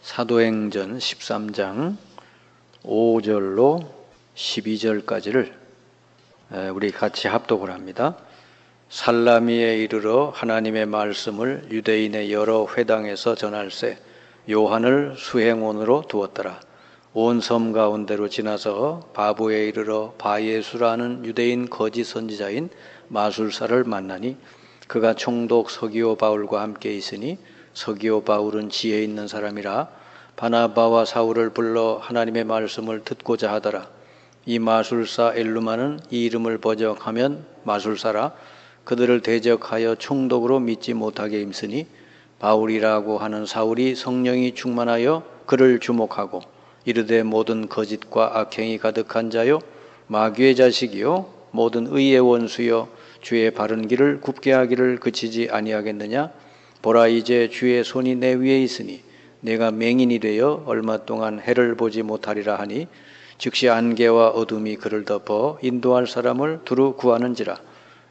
사도행전 13장 5절로 12절까지를 우리 같이 합독을 합니다. 살라미에 이르러 하나님의 말씀을 유대인의 여러 회당에서 전할세 요한을 수행원으로 두었더라. 온 섬 가운데로 지나서 바보에 이르러 바예수라는 유대인 거짓 선지자인 마술사를 만나니 그가 총독 서기오 바울과 함께 있으니 서기오 바울은 지혜 있는 사람이라 바나바와 사울을 불러 하나님의 말씀을 듣고자 하더라. 이 마술사 엘루마는 이 이름을 번역하면 마술사라 그들을 대적하여 총독으로 믿지 못하게 힘쓰니 바울이라고 하는 사울이 성령이 충만하여 그를 주목하고 이르되 모든 거짓과 악행이 가득한 자요 마귀의 자식이요 모든 의의 원수여 주의 바른 길을 굽게 하기를 그치지 아니하겠느냐. 보라 이제 주의 손이 내 위에 있으니 내가 맹인이 되어 얼마 동안 해를 보지 못하리라 하니 즉시 안개와 어둠이 그를 덮어 인도할 사람을 두루 구하는지라.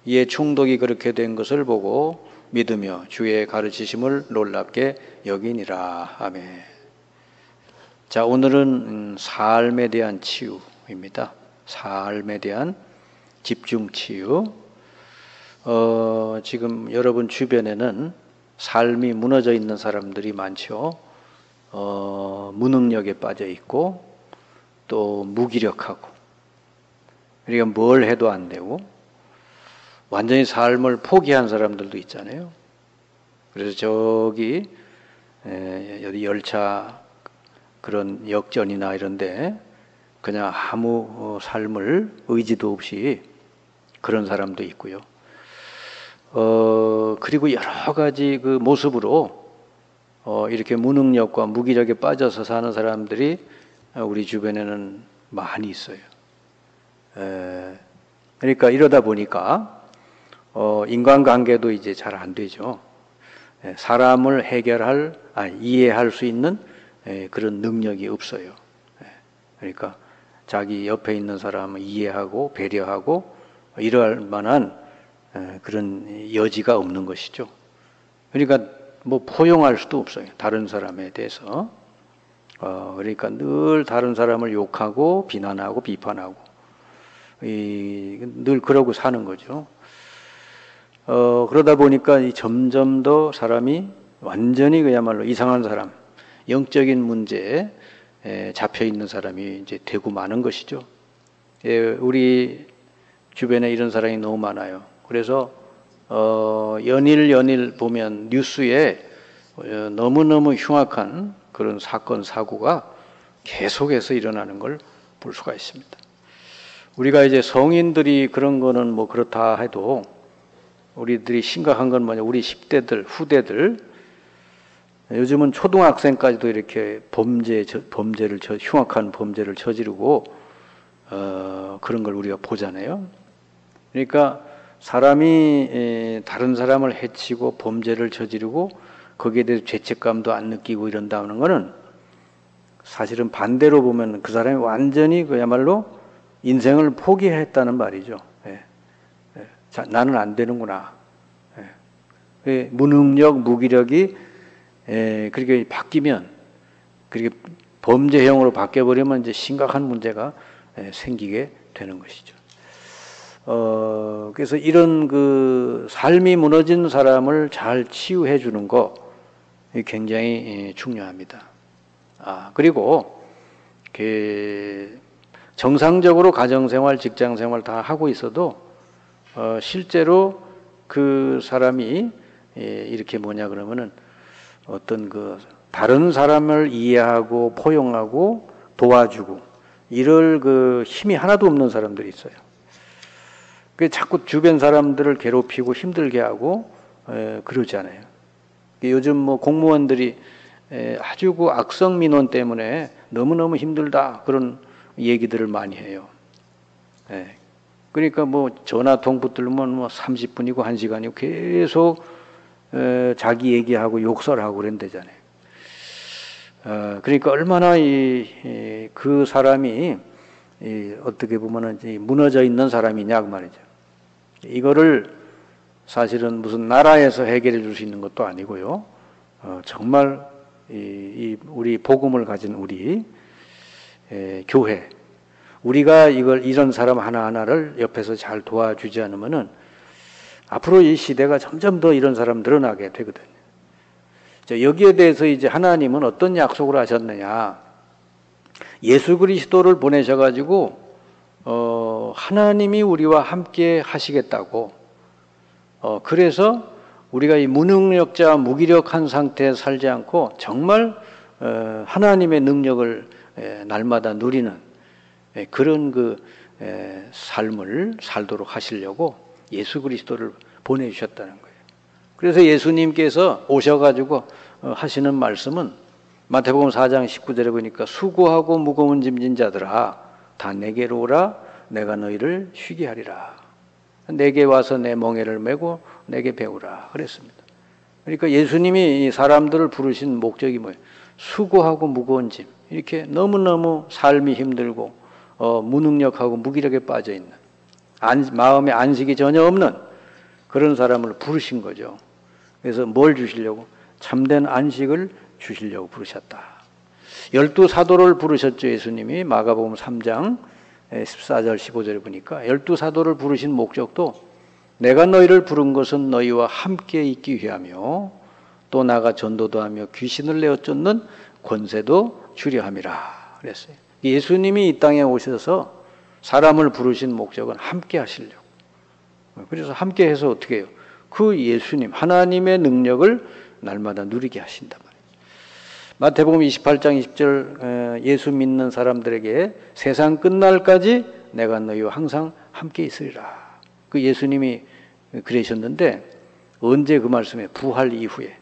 이에 총독이 그렇게 된 것을 보고 믿으며 주의 가르치심을 놀랍게 여기니라. 아멘. 자, 오늘은 삶에 대한 치유입니다. 삶에 대한 집중 치유. 지금 여러분 주변에는 삶이 무너져 있는 사람들이 많죠. 무능력에 빠져 있고 또 무기력하고 그러니까 뭘 해도 안 되고 완전히 삶을 포기한 사람들도 있잖아요. 그래서 저기 여기 열차 그런 역전이나 이런데 그냥 아무 삶을 의지도 없이 그런 사람도 있고요. 그리고 여러 가지 그 모습으로 이렇게 무능력과 무기력에 빠져서 사는 사람들이 우리 주변에는 많이 있어요. 그러니까 이러다 보니까 인간관계도 이제 잘 안 되죠. 사람을 이해할 수 있는 그런 능력이 없어요. 그러니까 자기 옆에 있는 사람을 이해하고 배려하고 이럴 만한 그런 여지가 없는 것이죠. 그러니까 뭐 포용할 수도 없어요. 다른 사람에 대해서. 그러니까 늘 다른 사람을 욕하고 비난하고 비판하고 늘 그러고 사는 거죠. 그러다 보니까 점점 더 사람이 완전히 그야말로 이상한 사람, 영적인 문제에 잡혀 있는 사람이 이제 되고 마는 것이죠. 우리 주변에 이런 사람이 너무 많아요. 그래서 연일 보면 뉴스에 너무너무 흉악한 그런 사건 사고가 계속해서 일어나는 걸 볼 수가 있습니다. 우리가 이제 성인들이 그런 거는 뭐 그렇다 해도 우리들이 심각한 건 뭐냐, 우리 10대들 후대들 요즘은 초등학생까지도 이렇게 흉악한 범죄를 저지르고 그런 걸 우리가 보잖아요. 그러니까 사람이 다른 사람을 해치고 범죄를 저지르고 거기에 대해서 죄책감도 안 느끼고 이런다는 것은 사실은 반대로 보면 그 사람이 완전히 그야말로 인생을 포기했다는 말이죠. 자, 나는 안 되는구나. 무능력, 무기력이 그렇게 바뀌면 그렇게 범죄형으로 바뀌어버리면 이제 심각한 문제가 생기게 되는 것이죠. 그래서 이런 그 삶이 무너진 사람을 잘 치유해 주는 거 굉장히 중요합니다. 그리고 정상적으로 가정생활, 직장생활 다 하고 있어도 실제로 그 사람이 이렇게 뭐냐 그러면은 어떤 그 다른 사람을 이해하고 포용하고 도와주고 이럴 그 힘이 하나도 없는 사람들이 있어요. 그 자꾸 주변 사람들을 괴롭히고 힘들게 하고 그러잖아요. 요즘 뭐 공무원들이 아주 그 악성 민원 때문에 너무너무 힘들다 그런 얘기들을 많이 해요. 그러니까 뭐 전화통 붙들면 뭐 30분이고 1시간이고 계속 자기 얘기하고 욕설하고 그런다잖아요. 그러니까 얼마나 그 사람이 어떻게 보면은 무너져 있는 사람이냐 그 말이죠. 이거를 사실은 무슨 나라에서 해결해 줄 수 있는 것도 아니고요. 정말 우리 복음을 가진 우리 교회, 우리가 이런 사람 하나하나를 옆에서 잘 도와주지 않으면은 앞으로 이 시대가 점점 더 이런 사람 늘어나게 되거든요. 여기에 대해서 이제 하나님은 어떤 약속을 하셨느냐? 예수 그리스도를 보내셔가지고 하나님이 우리와 함께 하시겠다고. 그래서 우리가 이 무능력자, 무기력한 상태에 살지 않고 정말 하나님의 능력을 날마다 누리는 그런 삶을 살도록 하시려고 예수 그리스도를 보내주셨다는 거예요. 그래서 예수님께서 오셔가지고 하시는 말씀은 마태복음 4장 19절에 보니까 수고하고 무거운 짐진 자들아 다 내게로 오라 내가 너희를 쉬게 하리라. 내게 와서 내 멍에를 메고 내게 배우라 그랬습니다. 그러니까 예수님이 이 사람들을 부르신 목적이 뭐예요? 수고하고 무거운 짐, 이렇게 너무너무 삶이 힘들고 무능력하고 무기력에 빠져있는 마음에 안식이 전혀 없는 그런 사람을 부르신 거죠. 그래서 뭘 주시려고? 참된 안식을 주시려고 부르셨다. 12사도를 부르셨죠. 예수님이 마가복음 3장 14절 15절에 보니까 12사도를 부르신 목적도 내가 너희를 부른 것은 너희와 함께 있기 위하며 또 나가 전도도 하며 귀신을 내어 쫓는 권세도 주려 함이라 그랬어요. 예수님이 이 땅에 오셔서 사람을 부르신 목적은 함께 하시려고. 그래서 함께 해서 어떻게 해요? 그 예수님 하나님의 능력을 날마다 누리게 하신단 말이에요. 마태복음 28장 20절 예수 믿는 사람들에게 세상 끝날까지 내가 너희와 항상 함께 있으리라. 그 예수님이 그러셨는데 언제 그 말씀에? 부활 이후에.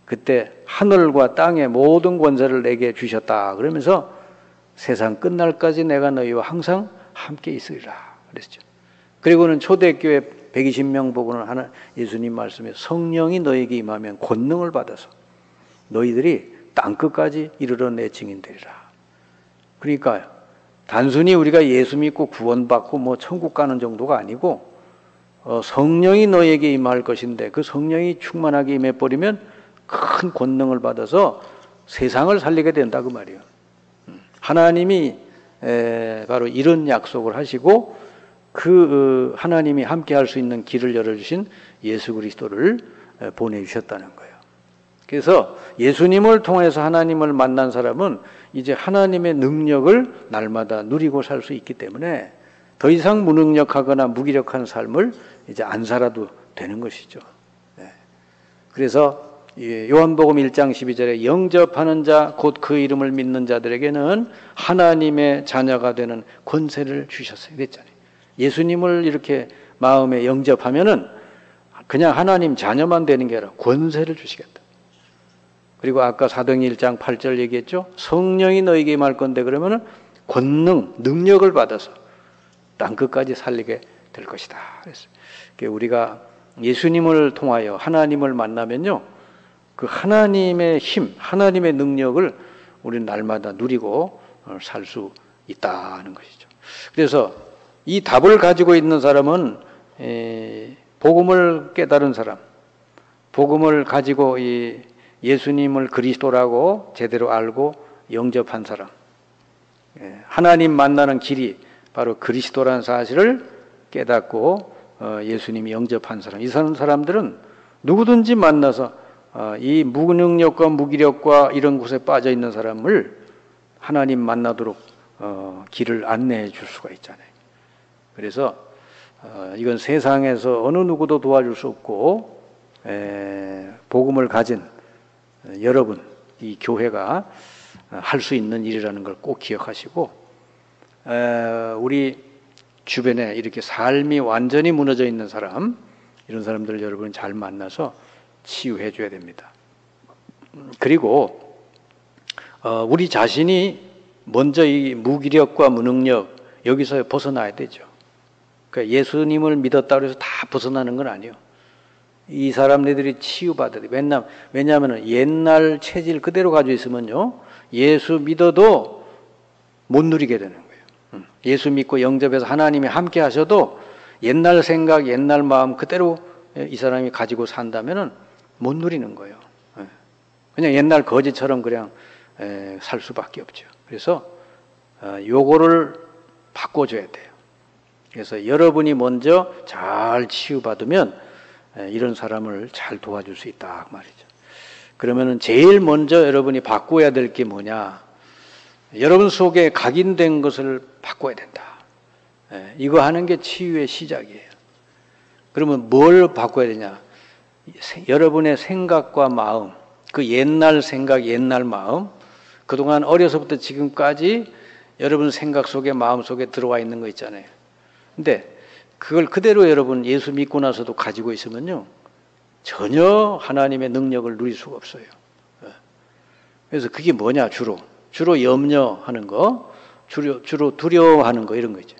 그때 하늘과 땅의 모든 권세를 내게 주셨다. 그러면서 세상 끝날까지 내가 너희와 항상 함께 있으리라 그랬죠. 그리고는 초대교회 120명 보고는 하는 예수님 말씀에 성령이 너에게 임하면 권능을 받아서 너희들이 땅끝까지 이르러 내 증인되리라. 그러니까 단순히 우리가 예수 믿고 구원받고 뭐 천국 가는 정도가 아니고 성령이 너에게 임할 것인데 그 성령이 충만하게 임해버리면 큰 권능을 받아서 세상을 살리게 된다 그 말이에요. 하나님이 바로 이런 약속을 하시고 그 하나님이 함께 할 수 있는 길을 열어주신 예수 그리스도를 보내주셨다는 거예요. 그래서 예수님을 통해서 하나님을 만난 사람은 이제 하나님의 능력을 날마다 누리고 살 수 있기 때문에 더 이상 무능력하거나 무기력한 삶을 이제 안 살아도 되는 것이죠. 그래서 요한복음 1장 12절에 영접하는 자 곧 그 이름을 믿는 자들에게는 하나님의 자녀가 되는 권세를 주셨어요. 그랬잖아요. 예수님을 이렇게 마음에 영접하면은 그냥 하나님 자녀만 되는 게 아니라 권세를 주시겠다. 그리고 아까 사도행전 1장 8절 얘기했죠. 성령이 너에게 임할 건데 그러면은 권능, 능력을 받아서 땅끝까지 살리게 될 것이다. 그랬어요. 우리가 예수님을 통하여 하나님을 만나면요. 그 하나님의 힘, 하나님의 능력을 우리는 날마다 누리고 살 수 있다는 것이죠. 그래서 이 답을 가지고 있는 사람은 복음을 깨달은 사람, 복음을 가지고 예수님을 그리스도라고 제대로 알고 영접한 사람, 하나님 만나는 길이 바로 그리스도라는 사실을 깨닫고 예수님이 영접한 사람, 이 사람들은 누구든지 만나서 이 무능력과 무기력과 이런 곳에 빠져 있는 사람을 하나님 만나도록 길을 안내해 줄 수가 있잖아요. 그래서 이건 세상에서 어느 누구도 도와줄 수 없고 복음을 가진 여러분, 이 교회가 할 수 있는 일이라는 걸 꼭 기억하시고 우리 주변에 이렇게 삶이 완전히 무너져 있는 사람, 이런 사람들을 여러분 잘 만나서 치유해 줘야 됩니다. 그리고 우리 자신이 먼저 이 무기력과 무능력 여기서 벗어나야 되죠. 그러니까 예수님을 믿었다고 해서 다 벗어나는 건 아니에요. 이 사람들이 치유받아야 돼요. 왜냐하면 옛날 체질 그대로 가지고 있으면요, 예수 믿어도 못 누리게 되는 거예요. 예수 믿고 영접해서 하나님이 함께 하셔도 옛날 생각, 옛날 마음 그대로 이 사람이 가지고 산다면은 못 누리는 거예요. 그냥 옛날 거지처럼 그냥 살 수밖에 없죠. 그래서 요거를 바꿔줘야 돼요. 그래서 여러분이 먼저 잘 치유받으면 이런 사람을 잘 도와줄 수 있다 말이죠. 그러면은 제일 먼저 여러분이 바꿔야 될 게 뭐냐? 여러분 속에 각인된 것을 바꿔야 된다. 이거 하는 게 치유의 시작이에요. 그러면 뭘 바꿔야 되냐? 여러분의 생각과 마음, 그 옛날 생각, 옛날 마음, 그동안 어려서부터 지금까지 여러분 생각 속에, 마음 속에 들어와 있는 거 있잖아요. 근데 그걸 그대로 여러분 예수 믿고 나서도 가지고 있으면요, 전혀 하나님의 능력을 누릴 수가 없어요. 그래서 그게 뭐냐, 주로 염려하는 거, 주로 두려워하는 거, 이런 거죠.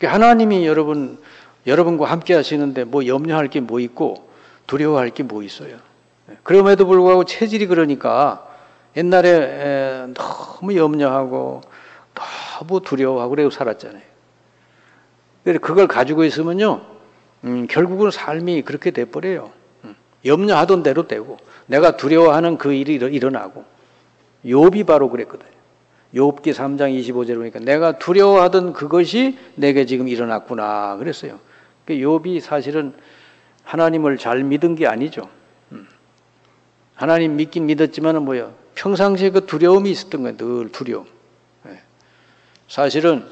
하나님이 여러분과 함께 하시는데 뭐 염려할 게 뭐 있고 두려워할 게 뭐 있어요. 그럼에도 불구하고 체질이 그러니까 옛날에 너무 염려하고 너무 두려워하고 그러고 살았잖아요. 그걸 가지고 있으면요, 결국은 삶이 그렇게 돼버려요. 염려하던 대로 되고 내가 두려워하는 그 일이 일어나고. 욥이 바로 그랬거든요. 욥기 3장 25절에 보니까 내가 두려워하던 그것이 내게 지금 일어났구나 그랬어요. 욥이 사실은 하나님을 잘 믿은 게 아니죠. 하나님 믿긴 믿었지만은 뭐야, 평상시에 그 두려움이 있었던 거예요. 늘 두려움. 사실은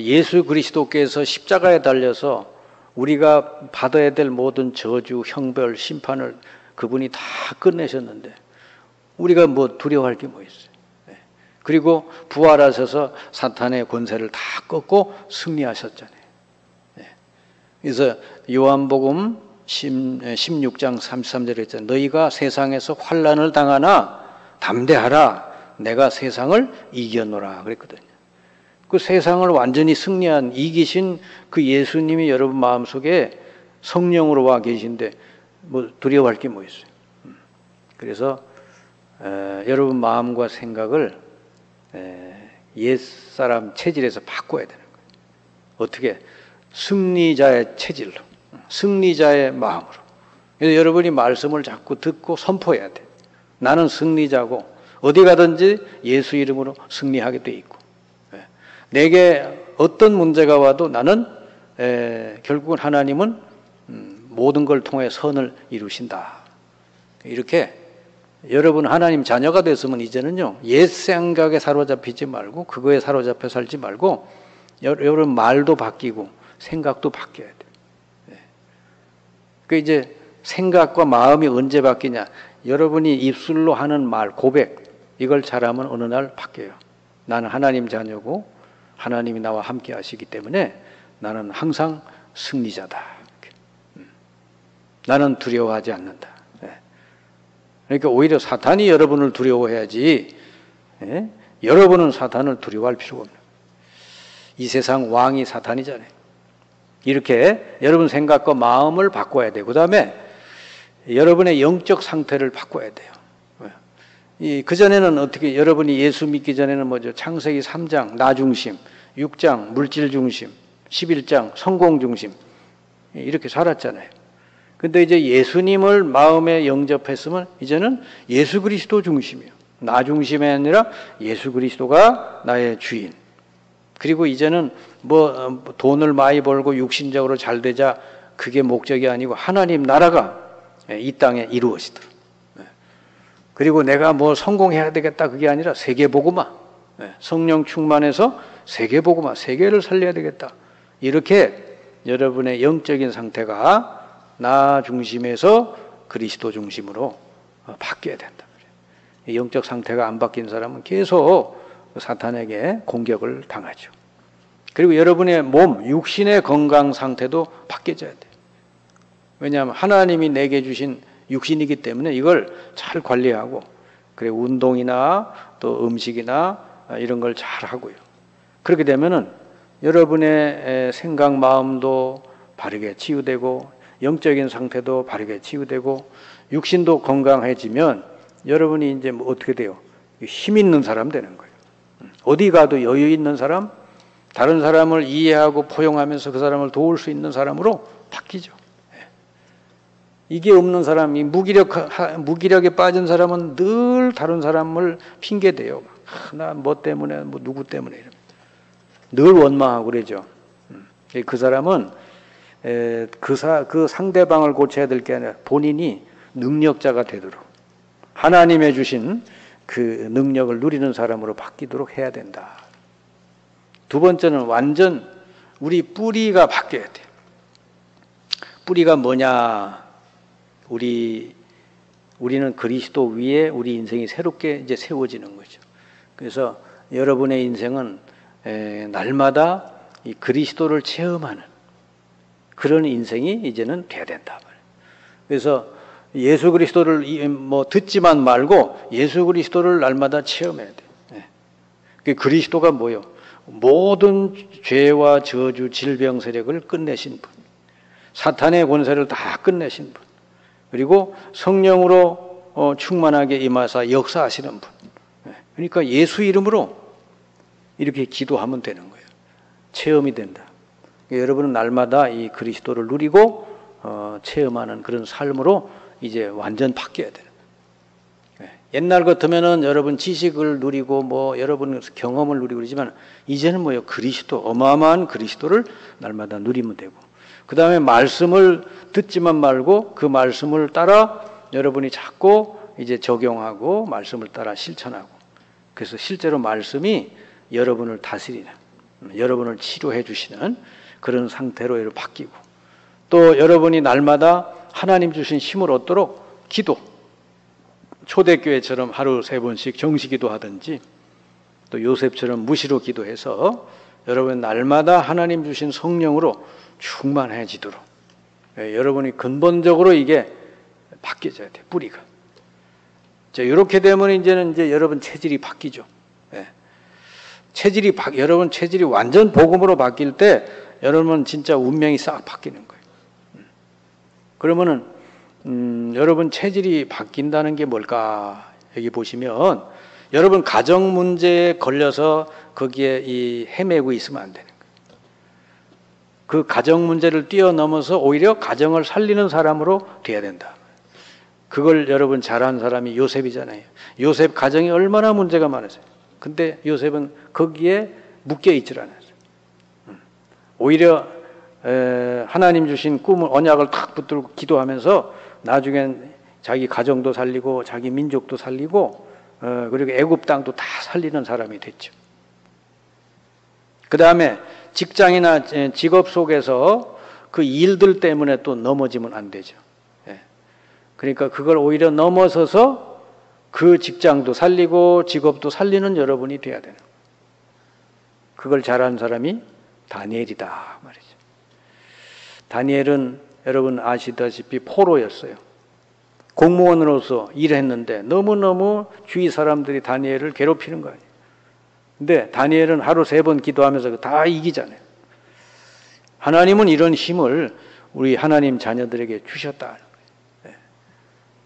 예수 그리스도께서 십자가에 달려서 우리가 받아야 될 모든 저주, 형벌, 심판을 그분이 다 끝내셨는데 우리가 뭐 두려워할 게 뭐 있어요. 그리고 부활하셔서 사탄의 권세를 다 꺾고 승리하셨잖아요. 그래서 요한복음 16장 33절에 있잖아요. 너희가 세상에서 환난을 당하나 담대하라. 내가 세상을 이겨노라 그랬거든요. 그 세상을 완전히 승리한, 이기신 그 예수님이 여러분 마음속에 성령으로 와 계신데 뭐 두려워할 게 뭐 있어요. 그래서 여러분 마음과 생각을 옛사람 체질에서 바꿔야 되는 거예요. 어떻게? 승리자의 체질로, 승리자의 마음으로. 그래서 여러분이 말씀을 자꾸 듣고 선포해야 돼요. 나는 승리자고 어디 가든지 예수 이름으로 승리하게 돼 있고, 내게 어떤 문제가 와도 나는 결국은 하나님은 모든 걸 통해 선을 이루신다. 이렇게 여러분 하나님 자녀가 됐으면 이제는요, 옛 생각에 사로잡히지 말고 그거에 사로잡혀 살지 말고 여러분 말도 바뀌고 생각도 바뀌어야 돼요. 그 이제 생각과 마음이 언제 바뀌냐? 여러분이 입술로 하는 말, 고백, 이걸 잘하면 어느 날 바뀌어요. 나는 하나님 자녀고 하나님이 나와 함께 하시기 때문에 나는 항상 승리자다. 나는 두려워하지 않는다. 그러니까 오히려 사탄이 여러분을 두려워해야지, 여러분은 사탄을 두려워할 필요가 없는 거예요. 이 세상 왕이 사탄이잖아요. 이렇게 여러분 생각과 마음을 바꿔야 되고, 그 다음에 여러분의 영적 상태를 바꿔야 돼요. 그전에는 어떻게, 여러분이 예수 믿기 전에는 뭐죠? 창세기 3장 나 중심, 6장 물질 중심, 11장 성공 중심, 이렇게 살았잖아요. 근데 이제 예수님을 마음에 영접했으면 이제는 예수 그리스도 중심이에요. 나 중심이 아니라 예수 그리스도가 나의 주인. 그리고 이제는 뭐 돈을 많이 벌고 육신적으로 잘 되자, 그게 목적이 아니고 하나님 나라가 이 땅에 이루어지도록. 그리고 내가 뭐 성공해야 되겠다, 그게 아니라 세계복음화, 성령 충만해서 세계복음화, 세계를 살려야 되겠다. 이렇게 여러분의 영적인 상태가 나 중심에서 그리스도 중심으로 바뀌어야 된다. 영적 상태가 안 바뀐 사람은 계속 사탄에게 공격을 당하죠. 그리고 여러분의 몸, 육신의 건강 상태도 바뀌어져야 돼요. 왜냐하면 하나님이 내게 주신 육신이기 때문에 이걸 잘 관리하고, 그래 운동이나 또 음식이나 이런 걸 잘 하고요. 그렇게 되면은 여러분의 생각, 마음도 바르게 치유되고, 영적인 상태도 바르게 치유되고, 육신도 건강해지면 여러분이 이제 뭐 어떻게 돼요? 힘 있는 사람 되는 거예요. 어디 가도 여유 있는 사람, 다른 사람을 이해하고 포용하면서 그 사람을 도울 수 있는 사람으로 바뀌죠. 이게 없는 사람이 무기력에 빠진 사람은 늘 다른 사람을 핑계대요. 나 뭐 때문에 뭐 누구 때문에 이러면 늘 원망하고 그러죠. 그 사람은 그 상대방을 고쳐야 될 게 아니라 본인이 능력자가 되도록 하나님의 주신 그 능력을 누리는 사람으로 바뀌도록 해야 된다. 두 번째는 완전 우리 뿌리가 바뀌어야 돼요. 뿌리가 뭐냐? 우리는 그리스도 위에 우리 인생이 새롭게 이제 세워지는 거죠. 그래서 여러분의 인생은 날마다 이 그리스도를 체험하는 그런 인생이 이제는 돼야 된다. 그래서 예수 그리스도를 뭐 듣지만 말고 예수 그리스도를 날마다 체험해야 돼요. 그 그리스도가 뭐요? 모든 죄와 저주, 질병 세력을 끝내신 분, 사탄의 권세를 다 끝내신 분, 그리고 성령으로 충만하게 임하사 역사하시는 분. 그러니까 예수 이름으로 이렇게 기도하면 되는 거예요. 체험이 된다. 여러분은 날마다 이 그리스도를 누리고 체험하는 그런 삶으로 이제 완전 바뀌어야 돼요. 옛날 같으면은 여러분 지식을 누리고 뭐 여러분 경험을 누리고 그러지만 이제는 뭐요? 그리스도, 어마어마한 그리스도를 날마다 누리면 되고 그 다음에 말씀을 듣지만 말고 그 말씀을 따라 여러분이 자꾸 이제 적용하고 말씀을 따라 실천하고 그래서 실제로 말씀이 여러분을 다스리는, 여러분을 치료해 주시는 그런 상태로 이렇게 바뀌고 또 여러분이 날마다 하나님 주신 힘을 얻도록 기도, 초대교회처럼 하루 3번씩 정시기도 하든지 또 요셉처럼 무시로 기도해서 여러분 날마다 하나님 주신 성령으로 충만해지도록 여러분이 근본적으로 이게 바뀌어져야 돼요. 뿌리가. 자, 이렇게 되면 이제는 이제 여러분 체질이 바뀌죠. 여러분 체질이 완전 복음으로 바뀔 때 여러분은 진짜 운명이 싹 바뀌는 거예요. 그러면은 여러분 체질이 바뀐다는 게 뭘까? 여기 보시면 여러분 가정 문제에 걸려서 거기에 헤매고 있으면 안 되는 거예요. 그 가정 문제를 뛰어넘어서 오히려 가정을 살리는 사람으로 돼야 된다. 그걸 여러분 잘한 사람이 요셉이잖아요. 요셉 가정이 얼마나 문제가 많았어요. 근데 요셉은 거기에 묶여 있질 않았어요. 오히려 하나님 주신 꿈을 언약을 탁 붙들고 기도하면서 나중엔 자기 가정도 살리고 자기 민족도 살리고 그리고 애굽 땅도 다 살리는 사람이 됐죠. 그 다음에 직장이나 직업 속에서 그 일들 때문에 또 넘어지면 안 되죠. 그러니까 그걸 오히려 넘어서서 그 직장도 살리고 직업도 살리는 여러분이 돼야 되는 거예요. 그걸 잘하는 사람이 다니엘이다 말이죠. 다니엘은 여러분 아시다시피 포로였어요. 공무원으로서 일했는데 너무너무 주위 사람들이 다니엘을 괴롭히는 거예요. 근데 다니엘은 하루 3번 기도하면서 다 이기잖아요. 하나님은 이런 힘을 우리 하나님 자녀들에게 주셨다.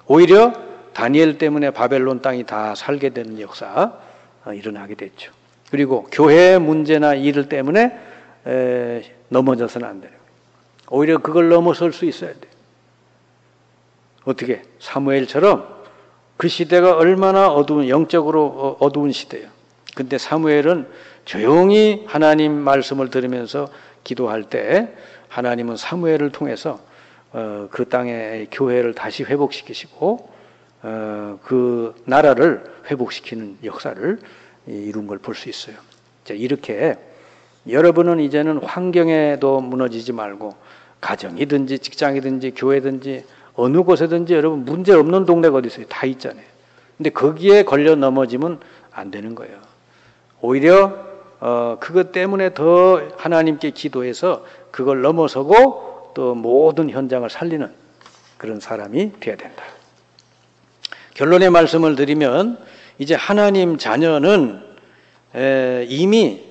오히려 다니엘 때문에 바벨론 땅이 다 살게 되는 역사 일어나게 됐죠. 그리고 교회 문제나 일 때문에 넘어져서는 안 되는 거예요. 오히려 그걸 넘어설 수 있어야 돼요. 어떻게? 사무엘처럼 그 시대가 얼마나 영적으로 어두운 시대예요. 근데 사무엘은 조용히 하나님 말씀을 들으면서 기도할 때 하나님은 사무엘을 통해서 그 땅의 교회를 다시 회복시키시고 그 나라를 회복시키는 역사를 이룬 걸 볼 수 있어요. 자, 이렇게 여러분은 이제는 환경에도 무너지지 말고 가정이든지 직장이든지 교회든지 어느 곳에든지 여러분 문제 없는 동네가 어디 있어요? 다 있잖아요. 근데 거기에 걸려 넘어지면 안 되는 거예요. 오히려 그것 때문에 더 하나님께 기도해서 그걸 넘어서고 또 모든 현장을 살리는 그런 사람이 돼야 된다. 결론의 말씀을 드리면 이제 하나님 자녀는 이미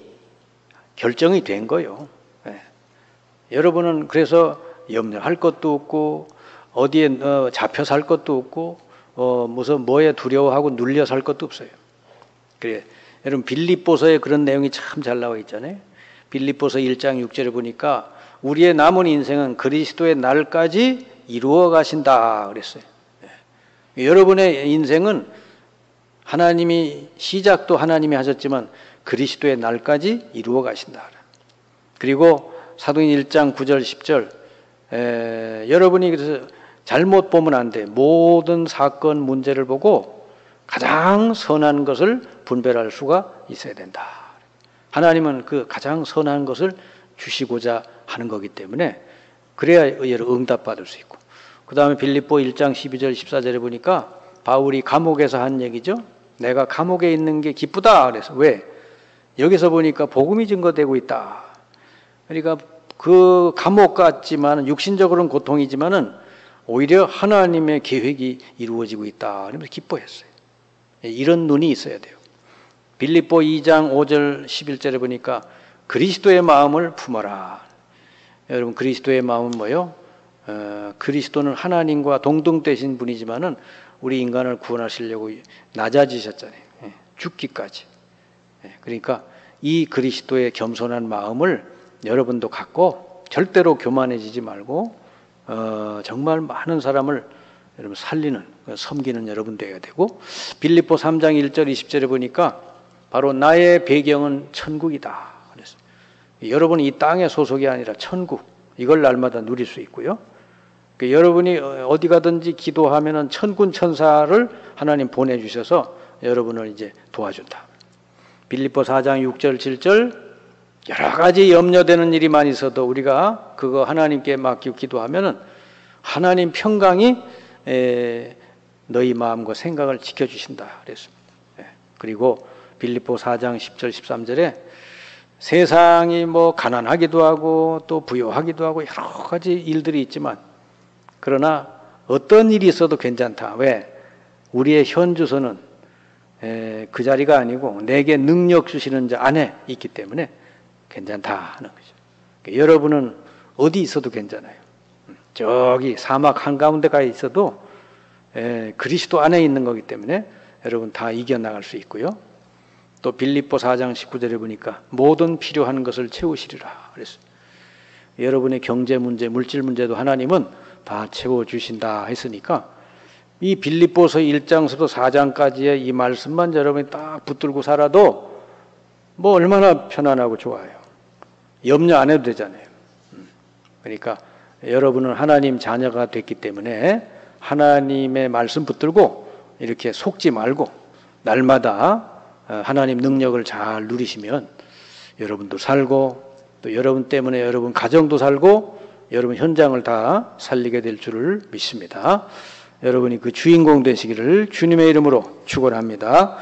결정이 된 거예요. 여러분은 그래서 염려할 것도 없고 어디에 잡혀 살 것도 없고 무슨 뭐에 두려워하고 눌려 살 것도 없어요. 그래, 여러분 빌립보서에 그런 내용이 참 잘 나와 있잖아요. 빌립보서 1장 6절에 보니까 우리의 남은 인생은 그리스도의 날까지 이루어 가신다 그랬어요. 여러분의 인생은 하나님이 시작도 하나님이 하셨지만 그리스도의 날까지 이루어 가신다. 그리고 사도행 1장 9절 10절 여러분이 그래서 잘못 보면 안 돼. 모든 사건 문제를 보고 가장 선한 것을 분별할 수가 있어야 된다. 하나님은 그 가장 선한 것을 주시고자 하는 거기 때문에 그래야 응답받을 수 있고. 그 다음에 빌립보 1장 12절 14절에 보니까 바울이 감옥에서 한 얘기죠. 내가 감옥에 있는 게 기쁘다. 그래서 왜? 여기서 보니까 복음이 증거되고 있다. 그러니까 그 감옥 같지만 육신적으로는 고통이지만은 오히려 하나님의 계획이 이루어지고 있다. 그러면서 기뻐했어요. 이런 눈이 있어야 돼요. 빌립보 2장 5절 11절에 보니까 그리스도의 마음을 품어라. 여러분 그리스도의 마음은 뭐요? 그리스도는 하나님과 동등되신 분이지만은 우리 인간을 구원하시려고 낮아지셨잖아요. 죽기까지. 그러니까 이 그리스도의 겸손한 마음을 여러분도 갖고 절대로 교만해지지 말고 정말 많은 사람을 여러분 살리는 섬기는 여러분 되어야 되고 빌립보 3장 1절 20절에 보니까 바로 나의 배경은 천국이다. 그래서 여러분이 이 땅의 소속이 아니라 천국 이걸 날마다 누릴 수 있고요. 그러니까 여러분이 어디 가든지 기도하면은 천군 천사를 하나님 보내주셔서 여러분을 이제 도와준다. 빌립보 4장 6절 7절 여러 가지 염려되는 일이 있어도 우리가 그거 하나님께 맡기고 기도하면은 하나님 평강이 너희 마음과 생각을 지켜주신다 그랬습니다. 그리고 빌립보 4장 10절 13절에 세상이 뭐 가난하기도 하고 또 부요하기도 하고 여러 가지 일들이 있지만 그러나 어떤 일이 있어도 괜찮다. 왜? 우리의 현 주소는 그 자리가 아니고 내게 능력 주시는 자 안에 있기 때문에 괜찮다 하는 거죠. 그러니까 여러분은 어디 있어도 괜찮아요. 저기 사막 한가운데 가 있어도 그리스도 안에 있는 거기 때문에 여러분 다 이겨나갈 수 있고요. 또 빌립보 4장 19절에 보니까 모든 필요한 것을 채우시리라 그랬어요. 여러분의 경제 문제, 물질 문제도 하나님은 다 채워주신다 했으니까 이 빌립보서 1장서부터 4장까지의 이 말씀만 여러분이 딱 붙들고 살아도 뭐 얼마나 편안하고 좋아요. 염려 안 해도 되잖아요. 그러니까 여러분은 하나님 자녀가 됐기 때문에 하나님의 말씀 붙들고 이렇게 속지 말고 날마다 하나님 능력을 잘 누리시면 여러분도 살고 또 여러분 때문에 여러분 가정도 살고 여러분 현장을 다 살리게 될 줄을 믿습니다. 여러분이 그 주인공 되시기를 주님의 이름으로 축원합니다.